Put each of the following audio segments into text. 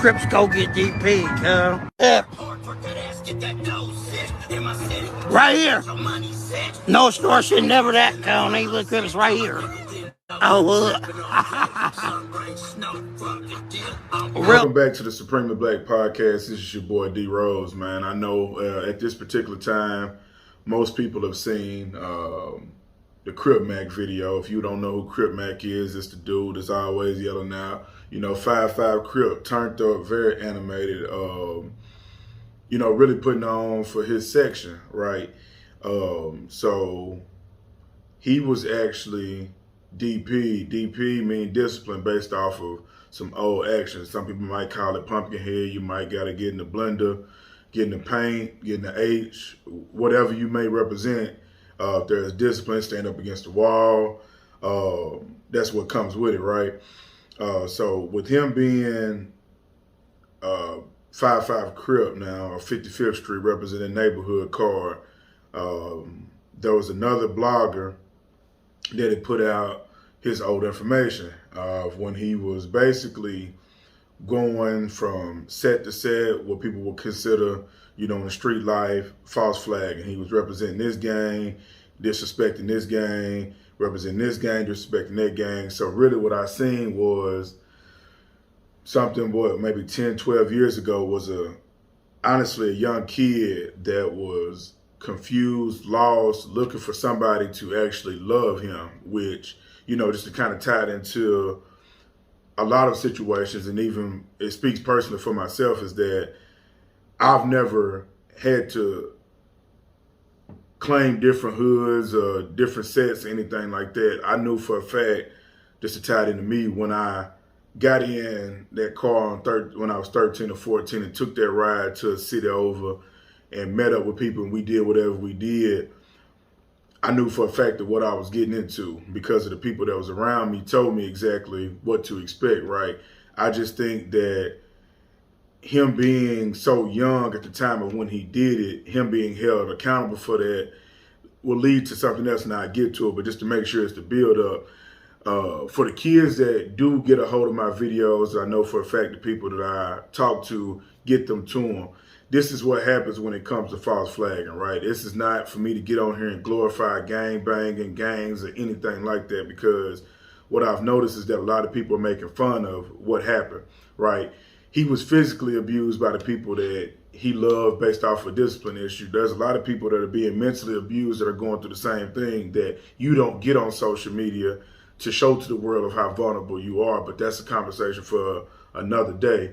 Crips go get DP, yeah. Right here. No extortion, never that, Coney. Look, Crips right here. Oh, look. Welcome back to the Supremely Black Podcast. This is your boy D.Rose, man. I know at this particular time, most people have seen the Crip Mac video. If you don't know who Crip Mac is, it's the dude that's always yelling out, 5'5" Crip, turned up, very animated, really putting on for his section, right? So he was actually DP. DP mean discipline based off of some old actions. Some people might call it pumpkin head. You might got to get in the blender, get in the paint, get in the H, whatever you may represent. If there's discipline, stand up against the wall. That's what comes with it, right? So with him being 5'5" Crip now, or 55th Street representing neighborhood card, there was another blogger that had put out his old information of when he was basically going from set to set, what people would consider, in the street life, false flag. And he was representing this gang, disrespecting this gang, representing this gang, disrespecting that gang. So really what I seen was something, maybe 10, 12 years ago was honestly a young kid that was confused, lost, looking for somebody to actually love him, which, just to kind of tie it into a lot of situations, and even it speaks personally for myself, is that I've never had to claim different hoods or different sets or anything like that. I knew for a fact, just to tie it into me, when I got in that car when I was 13 or 14 and took that ride to a city over and met up with people and we did whatever we did, I knew for a fact that what I was getting into, because of the people that was around me, told me exactly what to expect, right? I just think that him being so young at the time of when he did it, him being held accountable for that will lead to something else, and I'll get to it, but just to make sure it's the build up. For the kids that do get a hold of my videos, I know for a fact the people that I talk to get them to them. This is what happens when it comes to false flagging, right? This is not for me to get on here and glorify gang banging, gangs, or anything like that, because what I've noticed is that a lot of people are making fun of what happened, right? He was physically abused by the people that he loved based off a discipline issue. There's a lot of people that are being mentally abused that are going through the same thing that you don't get on social media to show to the world of how vulnerable you are, but that's a conversation for another day.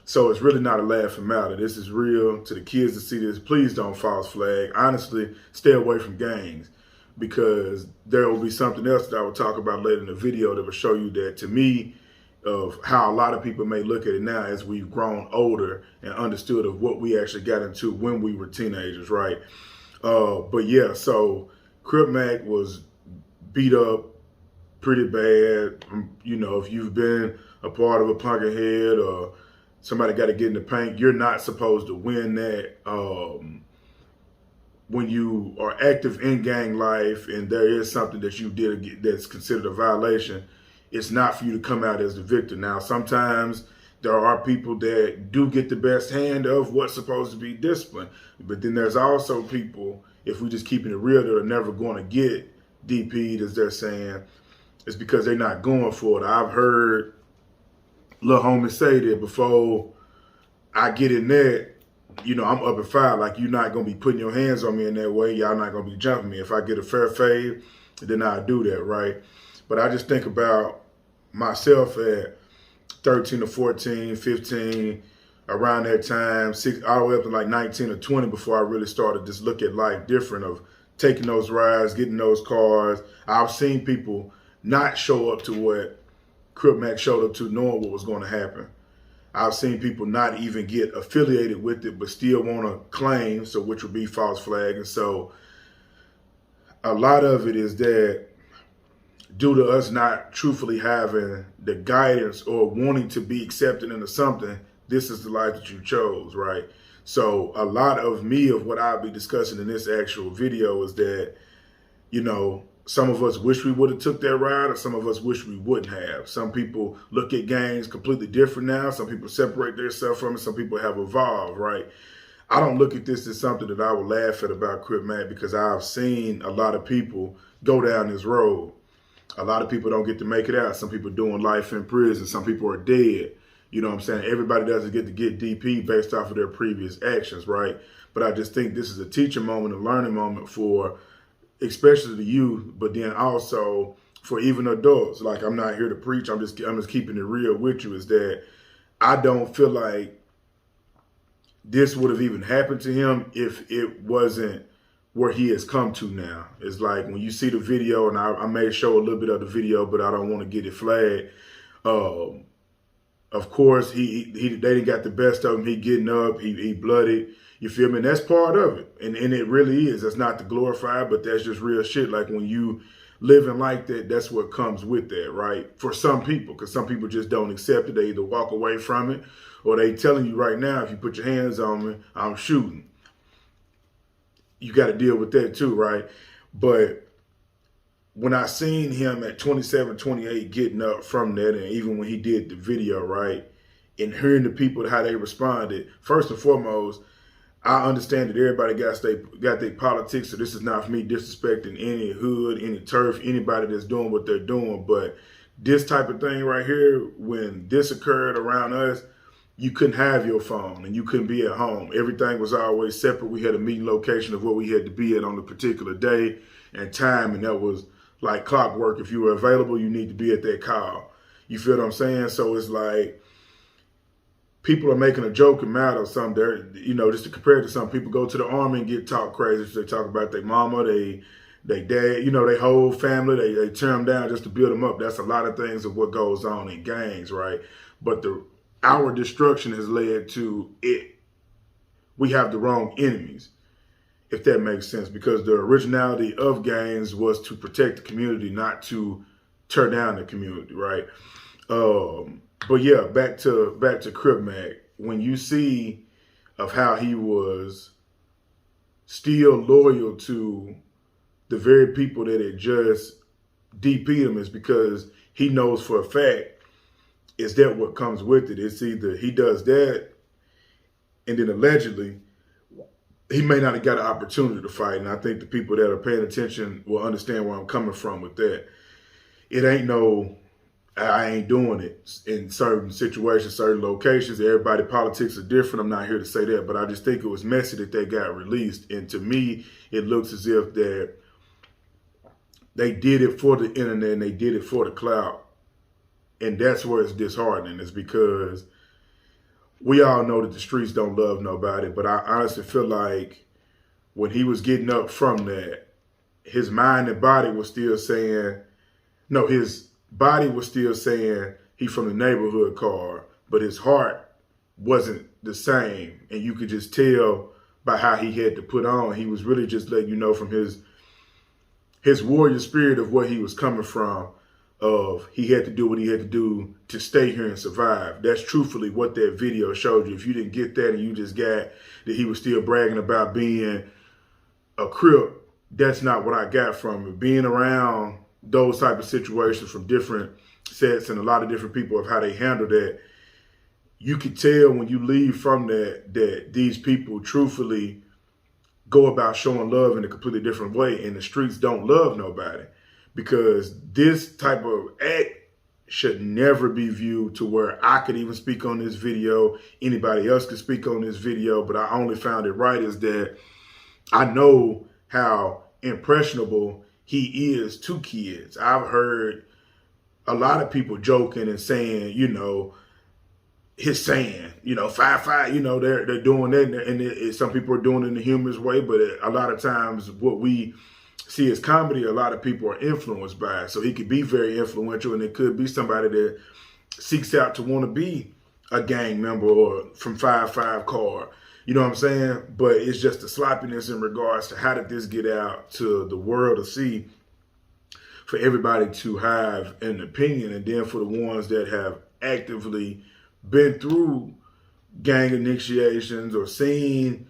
So it's really not a laughing matter. This is real. To the kids that see this, please don't false flag. Honestly, stay away from gangs, because there will be something else that I will talk about later in the video that will show you that, to me, of how a lot of people may look at it now as we've grown older and understood of what we actually got into when we were teenagers, right? But yeah, so Crip Mac was beat up pretty bad. If you've been a part of a pumpkin head or somebody got to get in the paint, you're not supposed to win that. When you are active in gang life and there is something that you did that's considered a violation, it's not for you to come out as the victim. Now, sometimes there are people that do get the best hand of what's supposed to be discipline, but then there's also people, if we just keeping it real, that are never going to get DP'd, as they're saying. It's because they're not going for it. I've heard little homie say that before I get in there, I'm up at 5. Like, you're not going to be putting your hands on me in that way. Y'all not going to be jumping me. If I get a fair fade, then I'll do that, right? But I just think about myself at 13 or 14, 15, around that time, all the way up to like 19 or 20 before I really started to just look at life different, of taking those rides, getting those cars. I've seen people not show up to what Crip Mac showed up to, knowing what was going to happen. I've seen people not even get affiliated with it, but still want to claim, so which would be false flag. And so a lot of it is that due to us not truthfully having the guidance or wanting to be accepted into something, this is the life that you chose, right? So a lot of what I'll be discussing in this actual video is that, Some of us wish we would have took that ride, or some of us wish we wouldn't have. Some people look at gangs completely different now. Some people separate themselves from it. Some people have evolved, right? I don't look at this as something that I would laugh at about Crip Mac, because I've seen a lot of people go down this road. A lot of people don't get to make it out. Some people doing life in prison. Some people are dead. You know what I'm saying? Everybody doesn't get to get DP based off of their previous actions, right? But I just think this is a teaching moment, a learning moment for especially the youth, but then also for even adults. Like, I'm not here to preach. I'm just keeping it real with you, is that I don't feel like this would have even happened to him if it wasn't where he has come to now. It's like when you see the video, and I may show a little bit of the video, but I don't want to get it flagged. Of course, they didn't got the best of him. He getting up, he blooded. You feel me? And that's part of it. And it really is. That's not to glorify, but that's just real shit. Like, when you living like that, that's what comes with that, right? For some people, because some people just don't accept it. They either walk away from it, or they telling you right now, if you put your hands on me, I'm shooting. You got to deal with that too, right? But when I seen him at 27, 28 getting up from that, and even when he did the video, right, and hearing the people, how they responded, first and foremost, I understand that everybody got their politics, so this is not for me disrespecting any hood, any turf, anybody that's doing what they're doing. But this type of thing right here, when this occurred around us, you couldn't have your phone and you couldn't be at home. Everything was always separate. We had a meeting location of where we had to be at on the particular day and time, and that was like clockwork. If you were available, you need to be at that call. You feel what I'm saying? So it's like, people are making a joke and matter or something. You know, just to compare it to some people, go to the army and get talk crazy. So they talk about their mama, they dad, you know, their whole family. They tear them down just to build them up. That's a lot of things of what goes on in gangs, right? But our destruction has led to it. We have the wrong enemies, if that makes sense, because the originality of gangs was to protect the community, not to tear down the community, right? But yeah, back to Crip Mac. When you see of how he was still loyal to the very people that had just DP'd him, is because he knows for a fact, is that what comes with it? It's either he does that, and then allegedly he may not have got an opportunity to fight. And I think the people that are paying attention will understand where I'm coming from with that. It ain't no, I ain't doing it in certain situations, certain locations. Everybody politics are different. I'm not here to say that, but I just think it was messy that they got released. And to me, it looks as if that they did it for the internet and they did it for the clout. And that's where it's disheartening, is because we all know that the streets don't love nobody. But I honestly feel like when he was getting up from that, his mind and body was still saying, no, his body was still saying he from the neighborhood car, but his heart wasn't the same. And you could just tell by how he had to put on. He was really just letting you know from his warrior spirit of where he was coming from, of he had to do what he had to do to stay here and survive. That's truthfully what that video showed you. If you didn't get that and you just got that he was still bragging about being a Crip, that's not what I got from it. Being around those type of situations from different sets and a lot of different people of how they handle that, you could tell when you leave from that these people truthfully go about showing love in a completely different way, and the streets don't love nobody. Because this type of act should never be viewed to where I could even speak on this video, anybody else could speak on this video, but I only found it right is that I know how impressionable he is to kids. I've heard a lot of people joking and saying, you know, his saying, you know, 5'5", you know, they're doing that, and some people are doing it in a humorous way, but a lot of times what we see as comedy, a lot of people are influenced by it. So he could be very influential, and it could be somebody that seeks out to want to be a gang member or from 5'5" car. You know what I'm saying? But it's just the sloppiness in regards to how did this get out to the world to see, for everybody to have an opinion, and then for the ones that have actively been through gang initiations or seen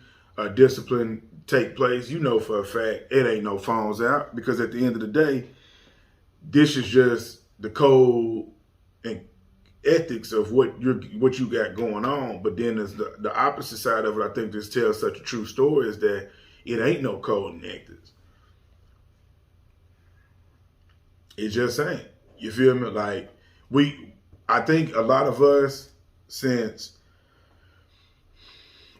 discipline take place, you know for a fact it ain't no phones out, because at the end of the day, this is just the code and ethics of what you got going on. But then there's the opposite side of it. I think this tells such a true story, is that it ain't no code and ethics. It just ain't. You feel me? Like I think a lot of us, since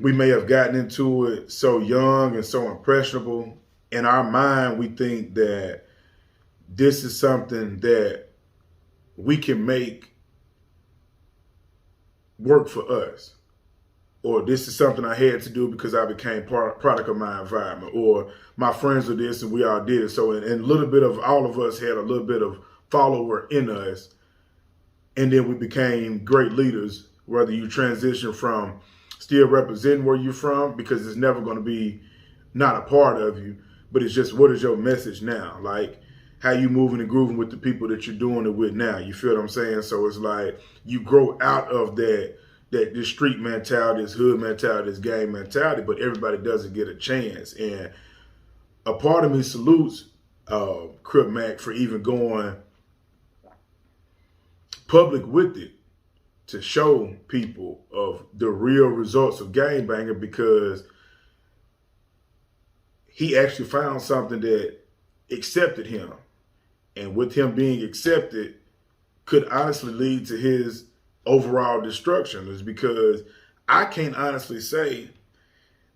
we may have gotten into it so young and so impressionable, in our mind, we think that this is something that we can make work for us. Or this is something I had to do because I became product of my environment. Or my friends are this and we all did it. So and a little bit of all of us had a little bit of follower in us. And then we became great leaders, whether you transition from still representing where you're from, because it's never going to be not a part of you, but it's just, what is your message now? Like, how you moving and grooving with the people that you're doing it with now. You feel what I'm saying? So it's like you grow out of this street mentality, this hood mentality, this gang mentality, but everybody doesn't get a chance. And a part of me salutes Crip Mac for even going public with it, to show people of the real results of gangbanging, because he actually found something that accepted him. And with him being accepted, could honestly lead to his overall destruction. Is because I can't honestly say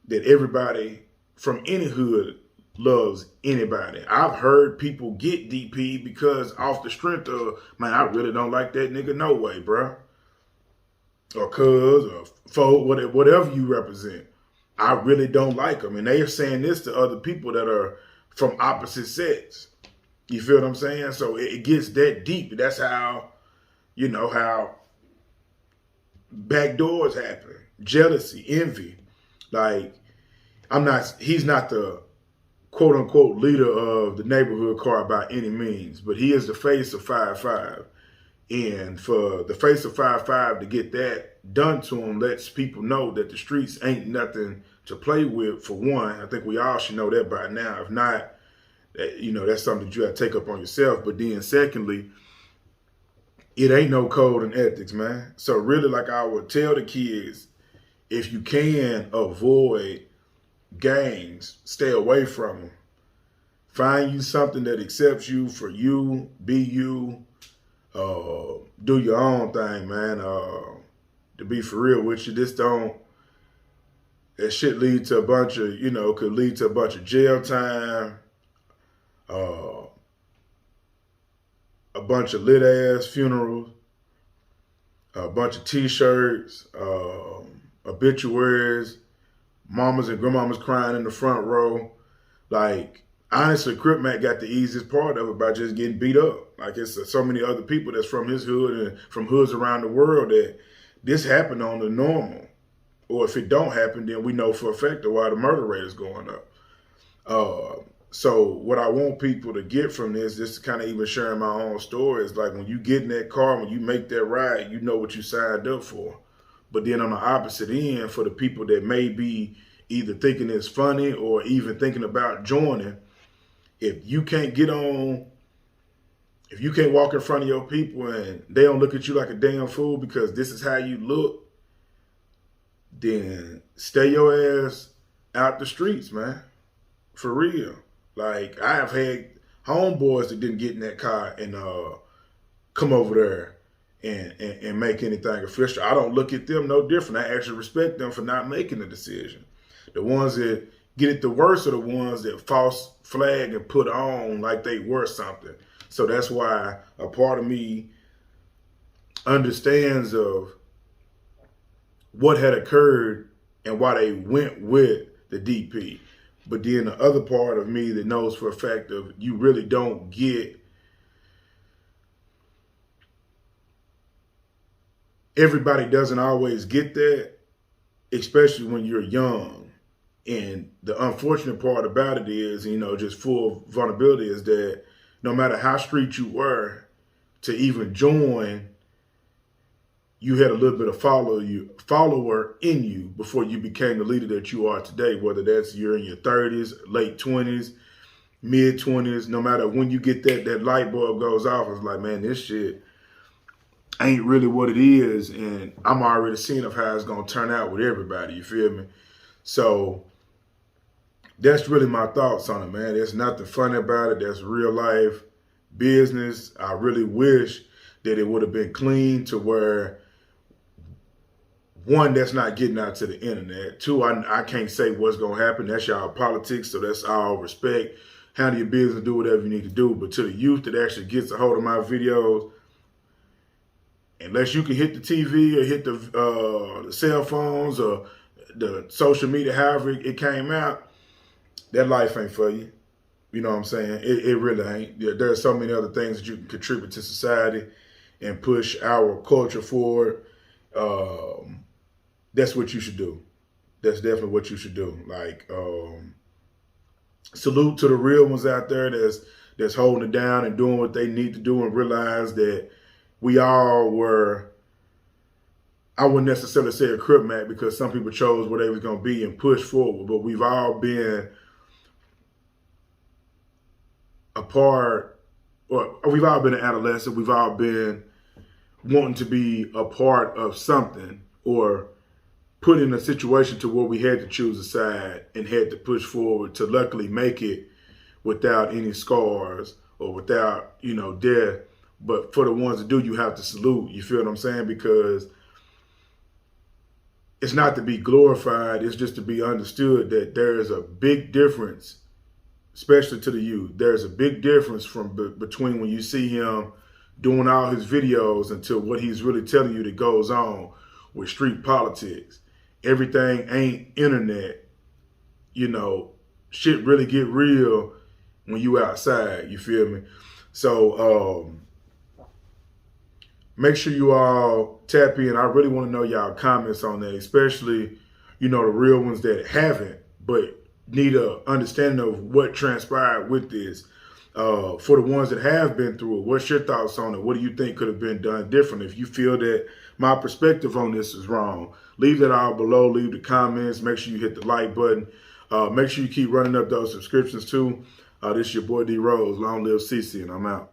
that everybody from any hood loves anybody. I've heard people get DP because off the strength of, man, I really don't like that nigga, no way, bro. Or cuz, or foe, whatever you represent. I really don't like them. And they are saying this to other people that are from opposite sex. You feel what I'm saying? So it gets that deep. That's how, how back doors happen. Jealousy, envy. Like, he's not the quote unquote leader of the neighborhood car by any means, but he is the face of 5-5. And for the face of 5-5 to get that done to him lets people know that the streets ain't nothing to play with, for one. I think we all should know that by now. If not, that's something that you got to take up on yourself. But then secondly, it ain't no code and ethics, man. So really, like I would tell the kids, if you can avoid gangs, stay away from them. Find you something that accepts you for you, be you, do your own thing, man. To be for real with you, that shit lead to a bunch of, could lead to a bunch of jail time, a bunch of lit ass funerals, a bunch of t-shirts, obituaries, mamas and grandmamas crying in the front row. Like, honestly, Crip Mac got the easiest part of it by just getting beat up. Like, it's so many other people that's from his hood and from hoods around the world that this happened on the normal. Or if it don't happen, then we know for a fact why the murder rate is going up. So what I want people to get from this, just to kind of even sharing my own story, is like, when you get in that car, when you make that ride, you know what you signed up for. But then on the opposite end, for the people that may be either thinking it's funny or even thinking about joining, if you can't walk in front of your people and they don't look at you like a damn fool because this is how you look, then stay your ass out the streets, man. For real. Like, I have had homeboys that didn't get in that car and come over there and make anything official. I don't look at them no different. I actually respect them for not making the decision. The ones that get it the worst are the ones that false flag and put on like they were something. So that's why a part of me understands of what had occurred and why they went with the DP. But then the other part of me that knows for a fact of you really don't get, everybody doesn't always get that, especially when you're young. And the unfortunate part about it is, just full vulnerability, is that no matter how street you were, to even join, you had a little bit of follower in you before you became the leader that you are today, whether that's you're in your 30s, late 20s, mid 20s, no matter when you get that light bulb goes off, it's like, man, this shit ain't really what it is. And I'm already seeing of how it's going to turn out with everybody. You feel me? So that's really my thoughts on it, man. There's nothing funny about it. That's real life business. I really wish that it would have been clean to where, one, that's not getting out to the internet. Two, I can't say what's going to happen. That's y'all politics, so that's all respect. Handle your business, do whatever you need to do. But to the youth that actually gets a hold of my videos, unless you can hit the TV or hit the cell phones or the social media, however it came out, that life ain't for you. You know what I'm saying? It really ain't. There are so many other things that you can contribute to society and push our culture forward. That's what you should do. That's definitely what you should do. Like, salute to the real ones out there that's holding it down and doing what they need to do, and realize that we all were, I wouldn't necessarily say a Crip Mac because some people chose where they was going to be and push forward, but we've all been a part, or we've all been an adolescent. We've all been wanting to be a part of something, or put in a situation to where we had to choose a side and had to push forward to luckily make it without any scars or without, death. But for the ones that do, you have to salute. You feel what I'm saying? Because it's not to be glorified. It's just to be understood that there is a big difference, especially to the youth. There's a big difference between when you see him doing all his videos until what he's really telling you that goes on with street politics. Everything ain't internet. Shit really get real when you outside. You feel me? So make sure you all tap in. I really want to know y'all comments on that, especially, the real ones that haven't, but need a understanding of what transpired with this. For the ones that have been through it, what's your thoughts on it? What do you think could have been done different? If you feel that my perspective on this is wrong, leave that all below. Leave the comments. Make sure you hit the like button. Make sure you keep running up those subscriptions too. This is your boy D.Rose. Long live CC, and I'm out.